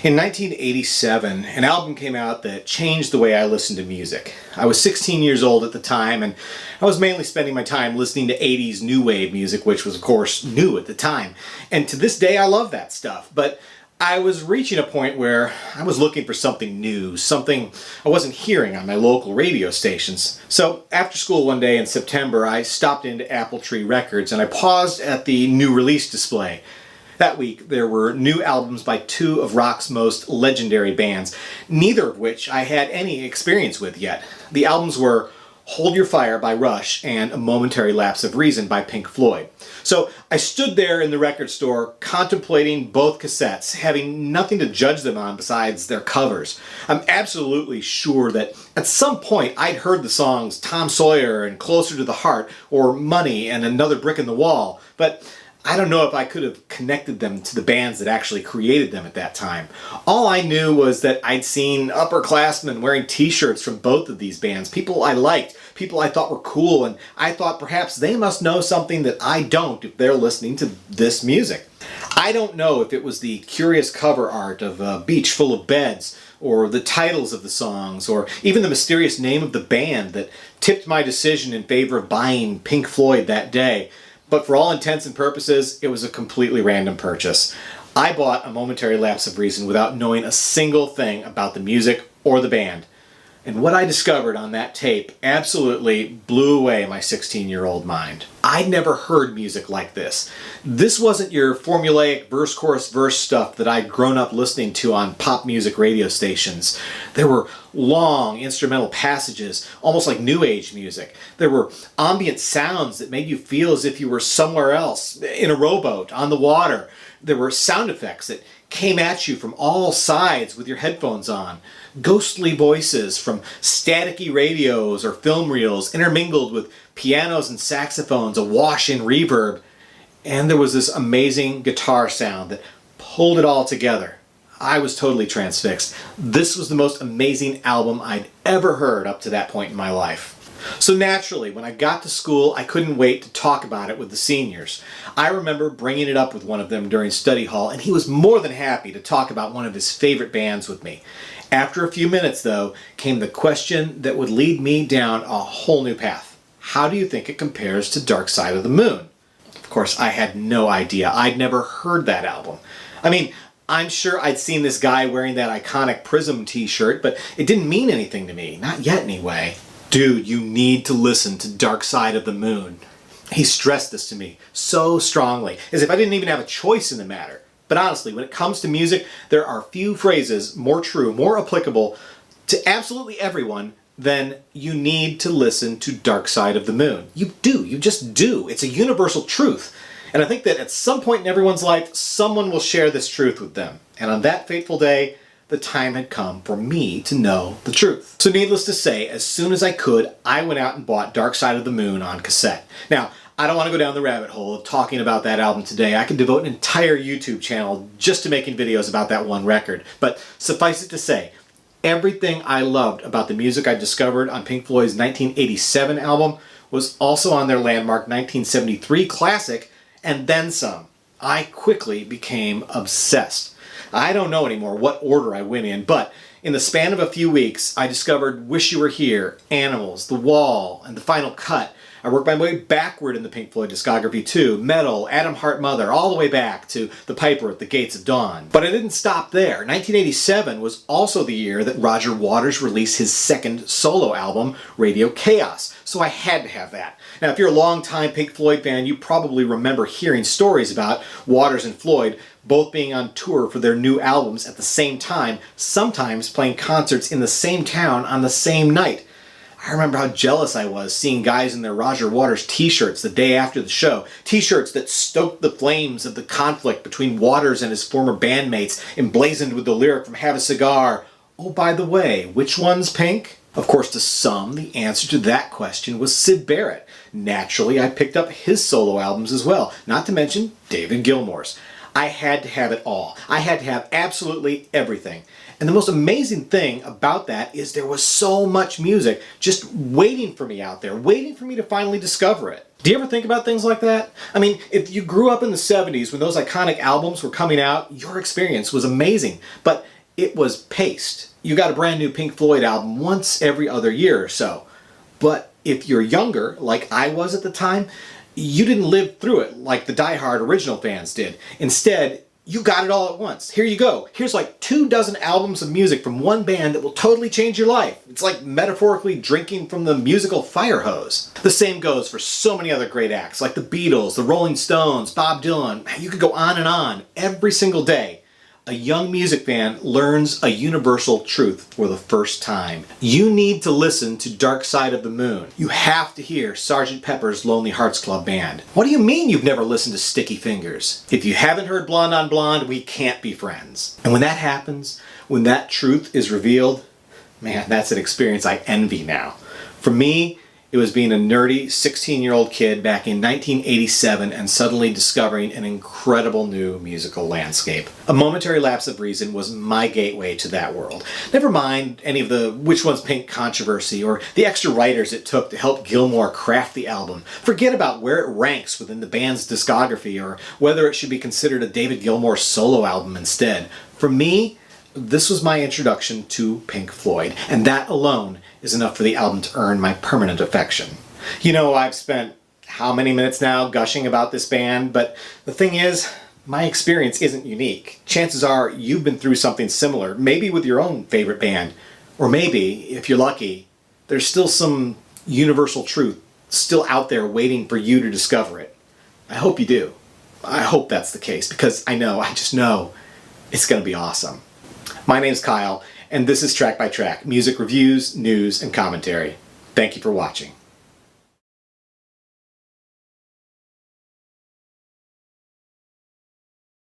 In 1987, an album came out that changed the way I listened to music. I was 16 years old at the time, and I was mainly spending my time listening to 80s new wave music, which was of course new at the time. And to this day I love that stuff, but I was reaching a point where I was looking for something new, something I wasn't hearing on my local radio stations. So after school one day in September, I stopped into Apple Tree Records and I paused at the new release display. That week, there were new albums by two of rock's most legendary bands, neither of which I had any experience with yet. The albums were Hold Your Fire by Rush and A Momentary Lapse of Reason by Pink Floyd. So I stood there in the record store contemplating both cassettes, having nothing to judge them on besides their covers. I'm absolutely sure that at some point I'd heard the songs Tom Sawyer and Closer to the Heart or Money and Another Brick in the Wall, but I don't know if I could have connected them to the bands that actually created them at that time. All I knew was that I'd seen upperclassmen wearing t-shirts from both of these bands, people I liked, people I thought were cool, and I thought perhaps they must know something that I don't if they're listening to this music. I don't know if it was the curious cover art of A Beach Full of Beds, or the titles of the songs, or even the mysterious name of the band that tipped my decision in favor of buying Pink Floyd that day. But for all intents and purposes, it was a completely random purchase. I bought A Momentary Lapse of Reason without knowing a single thing about the music or the band. And what I discovered on that tape absolutely blew away my 16-year-old mind. I'd never heard music like this. This wasn't your formulaic verse, chorus, verse stuff that I'd grown up listening to on pop music radio stations. There were long instrumental passages, almost like new age music. There were ambient sounds that made you feel as if you were somewhere else, in a rowboat, on the water. There were sound effects that came at you from all sides with your headphones on. Ghostly voices from staticky radios or film reels intermingled with pianos and saxophones awash in reverb. And there was this amazing guitar sound that pulled it all together. I was totally transfixed. This was the most amazing album I'd ever heard up to that point in my life. So naturally, when I got to school, I couldn't wait to talk about it with the seniors. I remember bringing it up with one of them during study hall, and he was more than happy to talk about one of his favorite bands with me. After a few minutes, though, came the question that would lead me down a whole new path. How do you think it compares to Dark Side of the Moon? Of course, I had no idea. I'd never heard that album. I mean, I'm sure I'd seen this guy wearing that iconic Prism t-shirt, but it didn't mean anything to me. Not yet, anyway. Dude, you need to listen to Dark Side of the Moon. He stressed this to me so strongly, as if I didn't even have a choice in the matter. But honestly, when it comes to music, there are few phrases more true, more applicable to absolutely everyone than you need to listen to Dark Side of the Moon. You do. You just do. It's a universal truth. And I think that at some point in everyone's life, someone will share this truth with them. And on that fateful day, the time had come for me to know the truth. So needless to say, as soon as I could, I went out and bought Dark Side of the Moon on cassette. Now, I don't want to go down the rabbit hole of talking about that album today. I could devote an entire YouTube channel just to making videos about that one record. But suffice it to say, everything I loved about the music I discovered on Pink Floyd's 1987 album was also on their landmark 1973 classic, and then some. I quickly became obsessed. I don't know anymore what order I went in, but in the span of a few weeks, I discovered Wish You Were Here, Animals, The Wall, and The Final Cut. I worked my way backward in the Pink Floyd discography too. Metal, Atom Heart Mother, all the way back to The Piper at the Gates of Dawn. But I didn't stop there. 1987 was also the year that Roger Waters released his second solo album, Radio Chaos. So I had to have that. Now, if you're a longtime Pink Floyd fan, you probably remember hearing stories about Waters and Floyd both being on tour for their new albums at the same time, sometimes playing concerts in the same town on the same night. I remember how jealous I was seeing guys in their Roger Waters t-shirts the day after the show. T-shirts that stoked the flames of the conflict between Waters and his former bandmates, emblazoned with the lyric from Have a Cigar, "Oh, by the way, which one's pink?" Of course, to some, the answer to that question was Syd Barrett. Naturally, I picked up his solo albums as well, not to mention David Gilmour's. I had to have it all. I had to have absolutely everything. And the most amazing thing about that is there was so much music just waiting for me out there, waiting for me to finally discover it. Do you ever think about things like that? I mean, if you grew up in the 70s when those iconic albums were coming out, your experience was amazing, but it was paced. You got a brand new Pink Floyd album once every other year or so. But if you're younger, like I was at the time, you didn't live through it like the diehard original fans did. Instead, you got it all at once. Here you go. Here's like 24 albums of music from one band that will totally change your life. It's like metaphorically drinking from the musical fire hose. The same goes for so many other great acts like the Beatles, the Rolling Stones, Bob Dylan. You could go on and on. Every single day, a young music fan learns a universal truth for the first time. You need to listen to Dark Side of the Moon. You have to hear Sgt. Pepper's Lonely Hearts Club Band. What do you mean you've never listened to Sticky Fingers? If you haven't heard Blonde on Blonde, we can't be friends. And when that happens, when that truth is revealed, man, that's an experience I envy now. For me, it was being a nerdy 16-year-old kid back in 1987 and suddenly discovering an incredible new musical landscape. A momentary lapse of reason was my gateway to that world. Never mind any of the Which One's Pink controversy or the extra writers it took to help Gilmour craft the album. Forget about where it ranks within the band's discography or whether it should be considered a David Gilmour solo album instead. For me, this was my introduction to Pink Floyd, and that alone is enough for the album to earn my permanent affection. You know, I've spent how many minutes now gushing about this band, but the thing is, my experience isn't unique. Chances are you've been through something similar, maybe with your own favorite band, or maybe, if you're lucky, there's still some universal truth still out there waiting for you to discover it. I hope you do. I hope that's the case, because I just know, it's going to be awesome. My name's Kyle, and this is Track by Track, music reviews, news, and commentary. Thank you for watching.